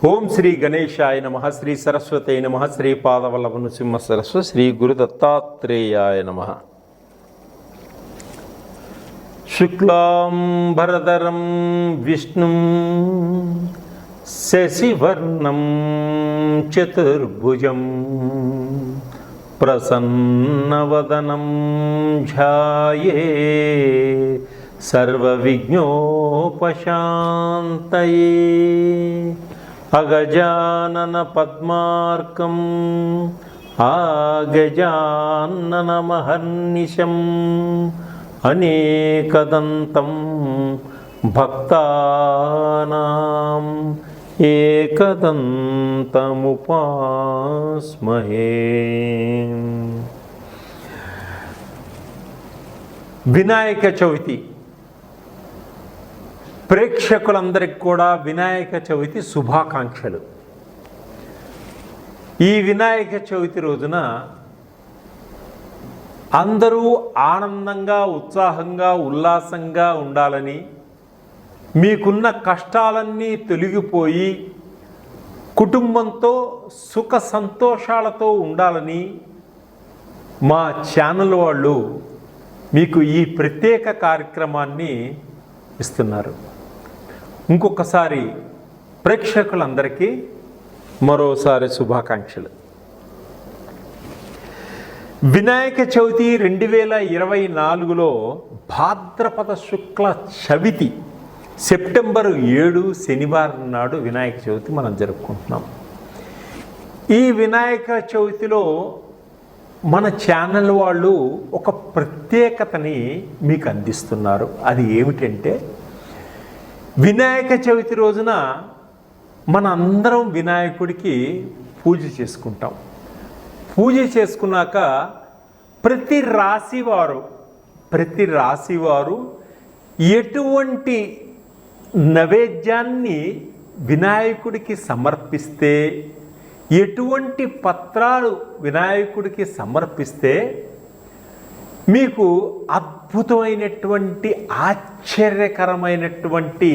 ఓం శ్రీ గణేశాయ నమః, శ్రీ సరస్వతే నమః, శ్రీ పాదవల్లభ నృసింహ సరస్వ, శ్రీ గురు దత్తాత్రేయాయ నమః. శుక్లాంబరధరం విష్ణుం శశివర్ణం చతుర్భుజం ప్రసన్నవదనం ధ్యాయే సర్వవిఘ్నోపశాంతయే. అగజానన పద్మార్కం ఆగజాననమహర్నిశం అనేకదంతం భక్తానాం ఏకదంతముపాస్మహే. వినాయక చవితి ప్రేక్షకులందరికీ కూడా వినాయక చవితి శుభాకాంక్షలు. ఈ వినాయక చవితి రోజున అందరూ ఆనందంగా, ఉత్సాహంగా, ఉల్లాసంగా ఉండాలని, మీకున్న కష్టాలన్నీ తొలగిపోయి కుటుంబంతో సుఖ సంతోషాలతో ఉండాలని మా ఛానల్ వాళ్ళు మీకు ఈ ప్రత్యేక కార్యక్రమాన్ని ఇస్తున్నారు. ఇంకొకసారి ప్రేక్షకులందరికీ మరోసారి శుభాకాంక్షలు. వినాయక చవితి 2024లో భాద్రపద శుక్ల చవితి సెప్టెంబర్ 7 శనివారం నాడు వినాయక చవితి మనం జరుపుకుంటున్నాం. ఈ వినాయక చవితిలో మన ఛానల్ వాళ్ళు ఒక ప్రత్యేకతని మీకు అందిస్తున్నారు. అది ఏమిటంటే, వినాయక చవితి రోజున మన అందరం వినాయకుడికి పూజ చేసుకుంటాం. పూజ చేసుకున్నాక ప్రతి రాశివారు ఎటువంటి నైవేద్యాన్ని వినాయకుడికి సమర్పిస్తే, ఎటువంటి పత్రాలు వినాయకుడికి సమర్పిస్తే మీకు అద్భుతమైనటువంటి, ఆశ్చర్యకరమైనటువంటి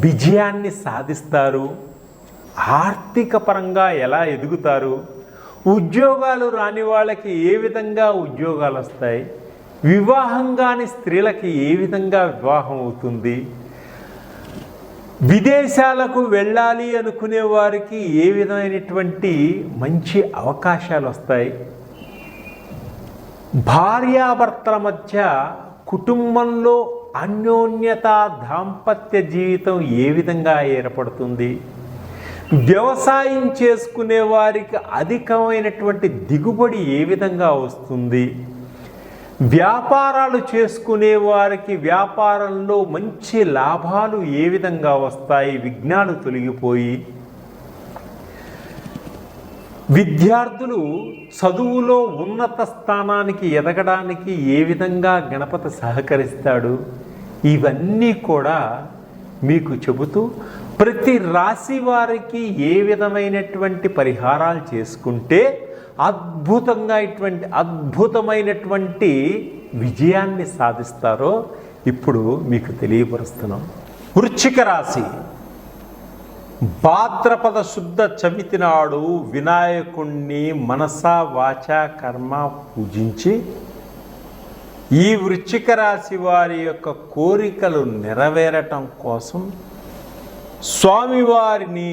విజయాన్ని సాధిస్తారు, ఆర్థిక పరంగా ఎలా ఎదుగుతారు, ఉద్యోగాలు రాని వాళ్ళకి ఏ విధంగా ఉద్యోగాలు వస్తాయి, వివాహం కాని స్త్రీలకి ఏ విధంగా వివాహం అవుతుంది, విదేశాలకు వెళ్ళాలి అనుకునే వారికి ఏ విధమైనటువంటి మంచి అవకాశాలు వస్తాయి, భార్యాభర్తల మధ్య కుటుంబంలో అన్యోన్యత, దాంపత్య జీవితం ఏ విధంగా ఏర్పడుతుంది, వ్యవసాయం చేసుకునే వారికి అధికమైనటువంటి దిగుబడి ఏ విధంగా వస్తుంది, వ్యాపారాలు చేసుకునే వారికి వ్యాపారంలో మంచి లాభాలు ఏ విధంగా వస్తాయి, విఘ్నాలు తొలగిపోయి విద్యార్థులు చదువులో ఉన్నత స్థానానికి ఎదగడానికి ఏ విధంగా గణపతి సహకరిస్తాడు, ఇవన్నీ కూడా మీకు చెబుతూ ప్రతి రాశి వారికి ఏ విధమైనటువంటి పరిహారాలు చేసుకుంటే అద్భుతమైనటువంటి విజయాన్ని సాధిస్తారో ఇప్పుడు మీకు తెలియపరుస్తున్నాం. వృశ్చిక రాశి భాద్రపద శుద్ధ చవితి నాడు వినాయకుణ్ణి మనసా వాచా కర్మ పూజించి ఈ వృశ్చిక రాశి వారి యొక్క కోరికలు నెరవేరటం కోసం స్వామివారిని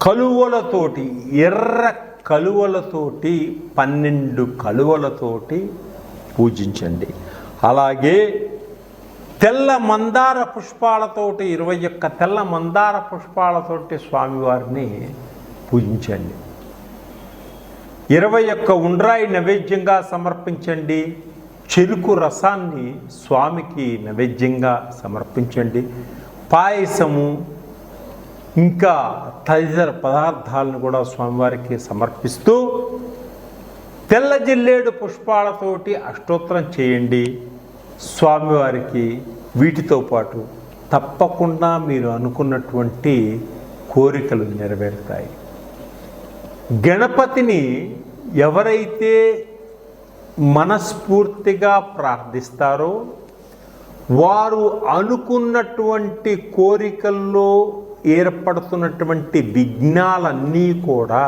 కలువలతోటి, ఎర్ర కలువలతోటి, 12 కలువలతోటి పూజించండి. అలాగే తెల్ల మందార పుష్పాలతోటి, 21 తెల్ల మందార పుష్పాలతోటి స్వామివారిని పూజించండి. 21 ఉండ్రాయి నైవేద్యంగా సమర్పించండి. చెరుకు రసాన్ని స్వామికి నైవేద్యంగా సమర్పించండి. పాయసము ఇంకా తదితర పదార్థాలను కూడా స్వామివారికి సమర్పిస్తూ తెల్ల జిల్లేడు పుష్పాలతోటి అష్టోత్తరం చేయండి. స్వామివారికి వీటితో పాటు తప్పకుండా మీరు అనుకున్నటువంటి కోరికలు నెరవేరుతాయి. గణపతిని ఎవరైతే మనస్ఫూర్తిగా ప్రార్థిస్తారో వారు అనుకున్నటువంటి కోరికల్లో ఏర్పడుతున్నటువంటి విఘ్నాలన్నీ కూడా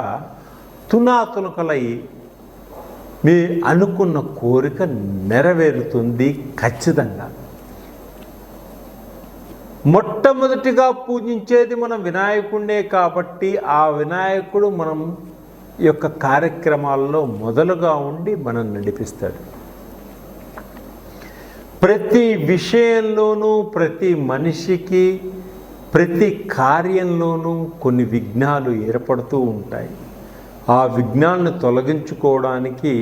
తునాతునకలై మీ అనుకున్న కోరిక నెరవేరుతుంది ఖచ్చితంగా. మొట్టమొదటిగా పూజించేది మనం వినాయకుడినే కాబట్టి ఆ వినాయకుడు మనం యొక్క కార్యక్రమాల్లో మొదలుగా ఉండి మనం నడిపిస్తాడు. ప్రతి విషయంలోనూ, ప్రతి మనిషికి, ప్రతి కార్యంలోనూ కొన్ని విఘ్నాలు ఏర్పడుతూ ఉంటాయి. ఆ విఘ్నాలను తొలగించుకోవడానికి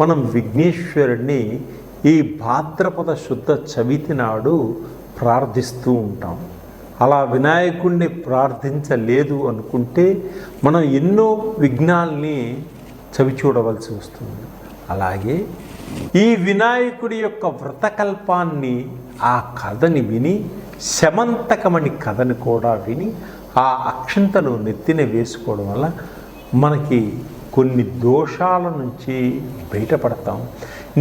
మనం విఘ్నేశ్వరుడిని ఈ భాద్రపద శుద్ధ చవితి నాడు ప్రార్థిస్తూ ఉంటాం. అలా వినాయకుడిని ప్రార్థించలేదు అనుకుంటే మనం ఎన్నో విఘ్నాల్ని చవి చూడవలసి వస్తుంది. అలాగే ఈ వినాయకుడి యొక్క వ్రతకల్పాన్ని, ఆ కథని విని, శమంతకమణి కథని కూడా విని ఆ అక్షంతలు నెత్తిన వేసుకోవడం వల్ల మనకి కొన్ని దోషాల నుంచి బయటపడతాం.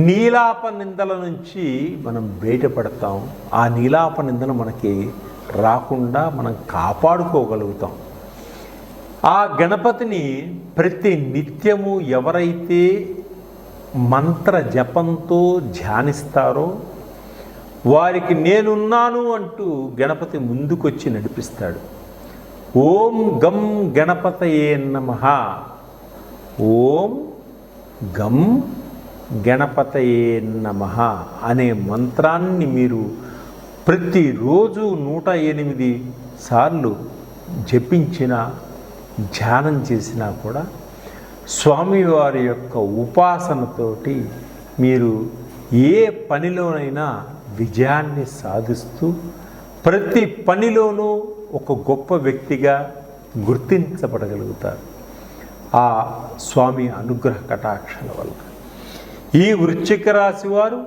నీలాప నిందల నుంచి మనం బయటపడతాం. ఆ నీలాప నిందలు మనకి రాకుండా మనం కాపాడుకోగలుగుతాం. ఆ గణపతిని ప్రతి నిత్యము ఎవరైతే మంత్ర జపంతో ధ్యానిస్తారో వారికి నేనున్నాను అంటూ గణపతి ముందుకొచ్చి నడిపిస్తాడు. ఓం గం గణపతయే నమః, ఓం గం గణపతయే నమః అనే మంత్రాన్ని మీరు ప్రతిరోజు 108 సార్లు జపించిన, ధ్యానం చేసినా కూడా స్వామివారి యొక్క ఉపాసనతోటి మీరు ఏ పనిలోనైనా విజయాన్ని సాధిస్తూ ప్రతి పనిలోనూ ఒక గొప్ప వ్యక్తిగా గుర్తించబడగలుగుతారు ఆ స్వామి అనుగ్రహ కటాక్షల వల్ల. ఈ వృశ్చిక రాశి వారు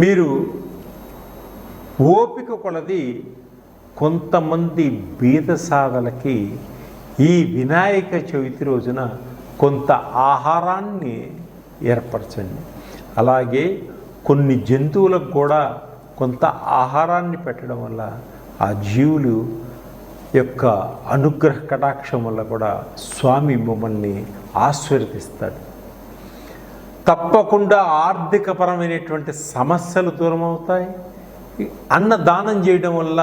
మీరు ఓపిక కొలది కొంతమంది బీద సాధలకి ఈ వినాయక చవితి రోజున కొంత ఆహారాన్ని ఏర్పరచండి. అలాగే కొన్ని జంతువులకు కూడా కొంత ఆహారాన్ని పెట్టడం వల్ల ఆ జీవులు యొక్క అనుగ్రహ కటాక్షం వల్ల కూడా స్వామి మిమ్మల్ని ఆశీర్వదిస్తాడు. తప్పకుండా ఆర్థికపరమైనటువంటి సమస్యలు దూరం అవుతాయి. అన్నదానం చేయడం వల్ల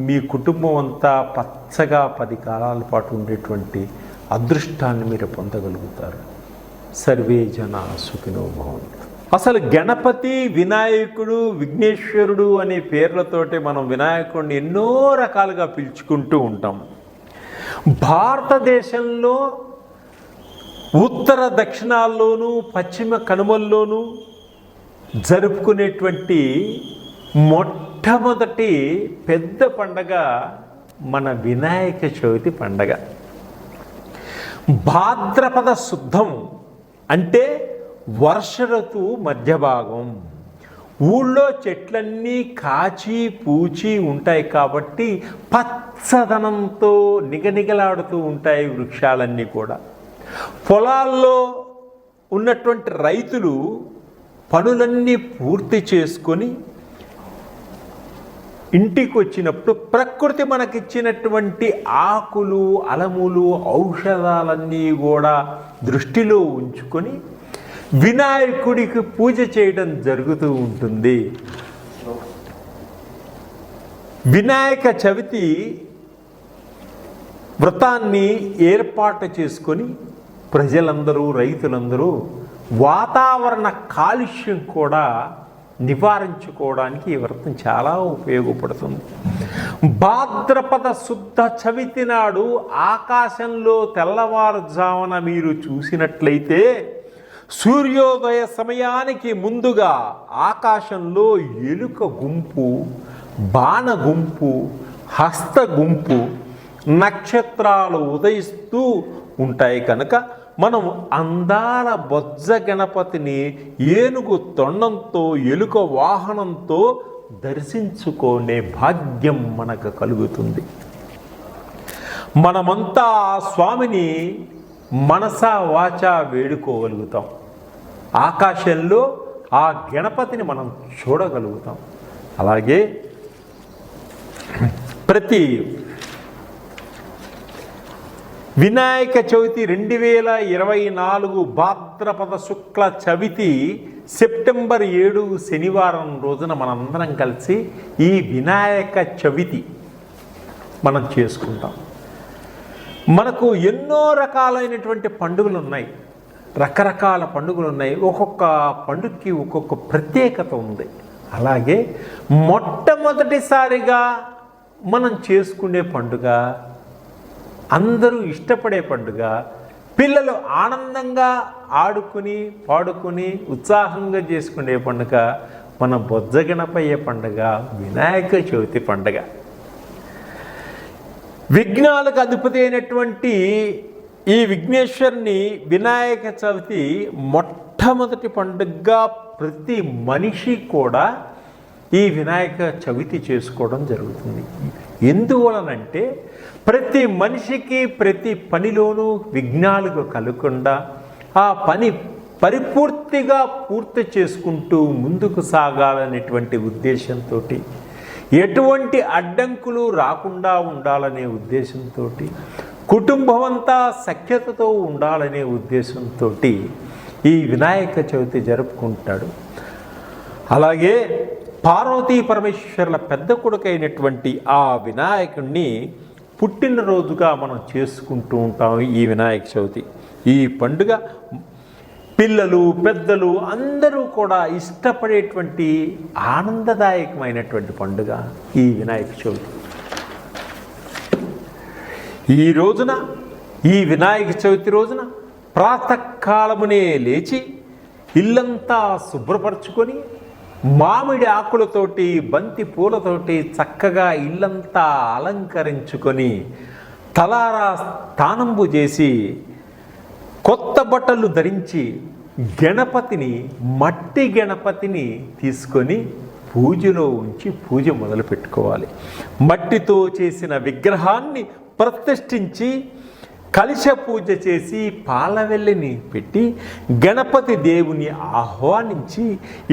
మీ కుటుంబం అంతా పచ్చగా 10 కాలాల పాటు ఉండేటువంటి అదృష్టాన్ని మీరు పొందగలుగుతారు. సర్వే జనా సుఖినో భవంతు. అసలు గణపతి, వినాయకుడు, విఘ్నేశ్వరుడు అనే పేర్లతోటి మనం వినాయకుడిని ఎన్నో రకాలుగా పిలుచుకుంటూ ఉంటాం. భారతదేశంలో ఉత్తర దక్షిణాల్లోనూ పశ్చిమ కనుమల్లోనూ జరుపుకునేటువంటి మొట్టమొదటి పెద్ద పండగ మన వినాయక చవితి పండగ. భాద్రపద శుద్ధం అంటే వర్ష ఋతువు మధ్య భాగం. ఊళ్ళో చెట్లన్నీ కాచి పూచి ఉంటాయి కాబట్టి పచ్చదనంతో నిగనిగలాడుతూ ఉంటాయి వృక్షాలన్నీ కూడా. పొలాల్లో ఉన్నటువంటి రైతులు పనులన్నీ పూర్తి చేసుకొని ఇంటికి వచ్చినప్పుడు ప్రకృతి మనకిచ్చినటువంటి ఆకులు, అలములు, ఔషధాలన్నీ కూడా దృష్టిలో ఉంచుకొని వినాయకుడికి పూజ చేయడం జరుగుతూ ఉంటుంది. వినాయక చవితి వ్రతాన్ని ఏర్పాటు చేసుకొని ప్రజలందరూ, రైతులందరూ వాతావరణ కాలుష్యం కూడా నివారించుకోవడానికి ఈ వ్రతం చాలా ఉపయోగపడుతుంది. భాద్రపద శుద్ధ చవితి నాడు ఆకాశంలో తెల్లవారుజామున మీరు చూసినట్లయితే సూర్యోదయ సమయానికి ముందుగా ఆకాశంలో ఎలుక గుంపు, బాణ గుంపు, హస్త గుంపు, నక్షత్రాలు ఉదయిస్తూ ఉంటాయి కనుక మనం అందాల బొజ్జ గణపతిని ఏనుగు తొండంతో, ఎలుక వాహనంతో దర్శించుకునే భాగ్యం మనకు కలుగుతుంది. మనమంతా ఆ స్వామిని మనసా వాచా వేడుకోగలుగుతాం. ఆకాశంలో ఆ గణపతిని మనం చూడగలుగుతాం. అలాగే ప్రతి వినాయక చవితి 2024 భాద్రపద శుక్ల చవితి సెప్టెంబర్ 7 శనివారం రోజున మనందరం కలిసి ఈ వినాయక చవితి మనం చేసుకుంటాం. మనకు ఎన్నో రకాలైనటువంటి పండుగలు ఉన్నాయి, రకరకాల పండుగలు ఉన్నాయి. ఒక్కొక్క పండుగకి ఒక్కొక్క ప్రత్యేకత ఉంది. అలాగే మొట్టమొదటిసారిగా మనం చేసుకునే పండుగ, అందరూ ఇష్టపడే పండుగ, పిల్లలు ఆనందంగా ఆడుకుని పాడుకుని ఉత్సాహంగా చేసుకునే పండుగ మన బొజ్జగణపయ్య పండుగ, వినాయక చవితి పండుగ. విఘ్నాలకు అధిపతి అయినటువంటి ఈ విఘ్నేశ్వరుని వినాయక చవితి మొట్టమొదటి పండుగగా ప్రతి మనిషి కూడా ఈ వినాయక చవితి చేసుకోవడం జరుగుతుంది. ఎందువలనంటే ప్రతి మనిషికి ప్రతి పనిలోనూ విఘ్నాలు కలగకుండా ఆ పని పరిపూర్తిగా పూర్తి చేసుకుంటూ ముందుకు సాగాలనేటువంటి ఉద్దేశంతో, ఎటువంటి అడ్డంకులు రాకుండా ఉండాలనే ఉద్దేశంతో, కుటుంబం అంతా సఖ్యతతో ఉండాలనే ఉద్దేశంతో ఈ వినాయక చవితి జరుపుకుంటాడు. అలాగే పార్వతీ పరమేశ్వరుల పెద్ద కొడుకైనటువంటి ఆ వినాయకుడిని పుట్టినరోజుగా మనం చేసుకుంటూ ఉంటాం ఈ వినాయక చవితి. ఈ పండుగ పిల్లలు పెద్దలు అందరూ కూడా ఇష్టపడేటువంటి ఆనందదాయకమైనటువంటి పండుగ ఈ వినాయక చవితి. ఈ రోజున, ఈ వినాయక చవితి రోజున ప్రాతకాలమునే లేచి ఇల్లంతా శుభ్రపరచుకొని మామిడి ఆకులతోటి బంతి పూలతోటి చక్కగా ఇల్లంతా అలంకరించుకొని తలారా స్నానంబు చేసి కొత్త బట్టలు ధరించి గణపతిని, మట్టి గణపతిని తీసుకొని పూజలో ఉంచి పూజ మొదలు పెట్టుకోవాలి. మట్టితో చేసిన విగ్రహాన్ని ప్రతిష్ఠించి కలశ పూజ చేసి పాలవెల్లిని పెట్టి గణపతి దేవుని ఆహ్వానించి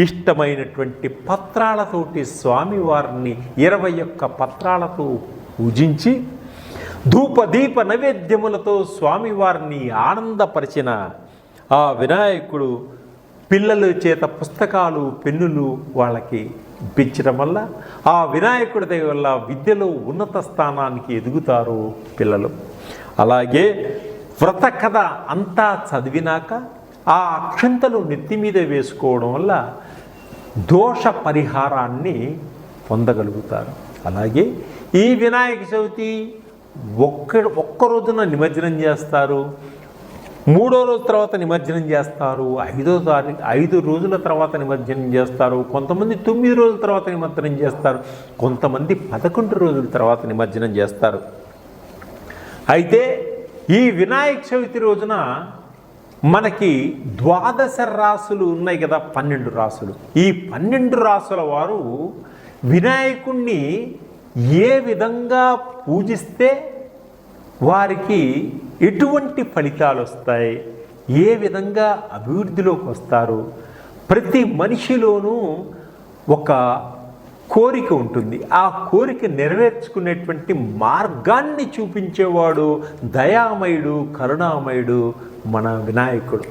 ఇష్టమైనటువంటి పత్రాలతోటి స్వామివారిని 21 పత్రాలతో పూజించి ధూపదీప నైవేద్యములతో స్వామివారిని ఆనందపరిచిన ఆ వినాయకుడు పిల్లల చేత పుస్తకాలు పెన్నులు వాళ్ళకి ఇప్పించడం వల్ల ఆ వినాయకుడి దయ వల్ల విద్యలో ఉన్నత స్థానానికి ఎదుగుతారు పిల్లలు. అలాగే వ్రత కథ అంతా చదివినాక ఆ అక్షంతలు నెత్తి మీద వేసుకోవడం వల్ల దోష పరిహారాన్ని పొందగలుగుతారు. అలాగే ఈ వినాయక చవితి ఒక్క రోజున నిమజ్జనం చేస్తారు, 3వ రోజు తర్వాత నిమజ్జనం చేస్తారు, 5 రోజుల తర్వాత నిమజ్జనం చేస్తారు, కొంతమంది 9 రోజుల తర్వాత నిమజ్జనం చేస్తారు, కొంతమంది 11 రోజుల తర్వాత నిమజ్జనం చేస్తారు. అయితే ఈ వినాయక చవితి రోజున మనకి 12 రాసులు ఉన్నాయి కదా, 12 రాసులు. ఈ 12 రాసుల వారు వినాయకుణ్ణి ఏ విధంగా పూజిస్తే వారికి ఎటువంటి ఫలితాలు వస్తాయి, ఏ విధంగా అభివృద్ధిలోకి వస్తారు, ప్రతి మనిషిలోనూ ఒక కోరిక ఉంటుంది. ఆ కోరిక నెరవేర్చుకునేటువంటి మార్గాన్ని చూపించేవాడు దయామయుడు, కరుణామయుడు మన వినాయకుడు.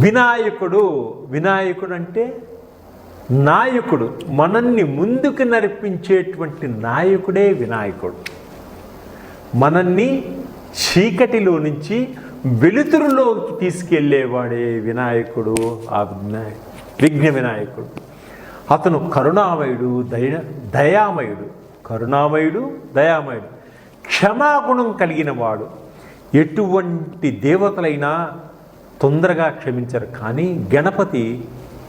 వినాయకుడు అంటే నాయకుడు, మనల్ని ముందుకు నడిపించేటువంటి నాయకుడే వినాయకుడు. మనల్ని చీకటిలో నుంచి వెలుతురులోకి తీసుకెళ్ళేవాడే వినాయకుడు. ఆ విఘ్న వినాయకుడు అతను కరుణామయుడు, దయామయుడు. క్షమాగుణం కలిగిన వాడు. ఎటువంటి దేవతలైనా తొందరగా క్షమించరు, కానీ గణపతి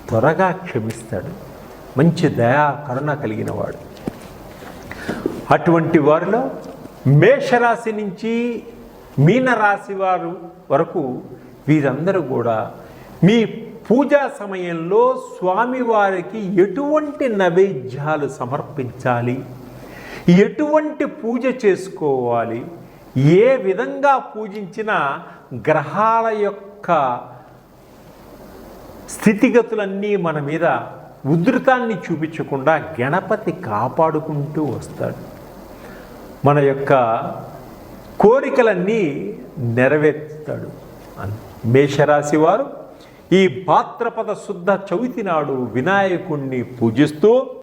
త్వరగా క్షమిస్తాడు. మంచి దయా కరుణ కలిగిన వాడు. అటువంటి వారిలో మేషరాశి నుంచి మీనరాశి వారు వరకు వీరందరూ కూడా మీ పూజా సమయంలో స్వామివారికి ఎటువంటి నైవేద్యాలు సమర్పించాలి, ఎటువంటి పూజ చేసుకోవాలి, ఏ విధంగా పూజించిన గ్రహాల యొక్క స్థితిగతులన్నీ మన మీద ఉధృతాన్ని చూపించకుండా గణపతి కాపాడుకుంటూ వస్తాడు. మన యొక్క కోరికలన్నీ నెరవేర్చుతాడు. మేషరాశి వారు ఈ భాద్రపద శుద్ధ చవితి నాడు వినాయకుణ్ణి పూజిస్తూ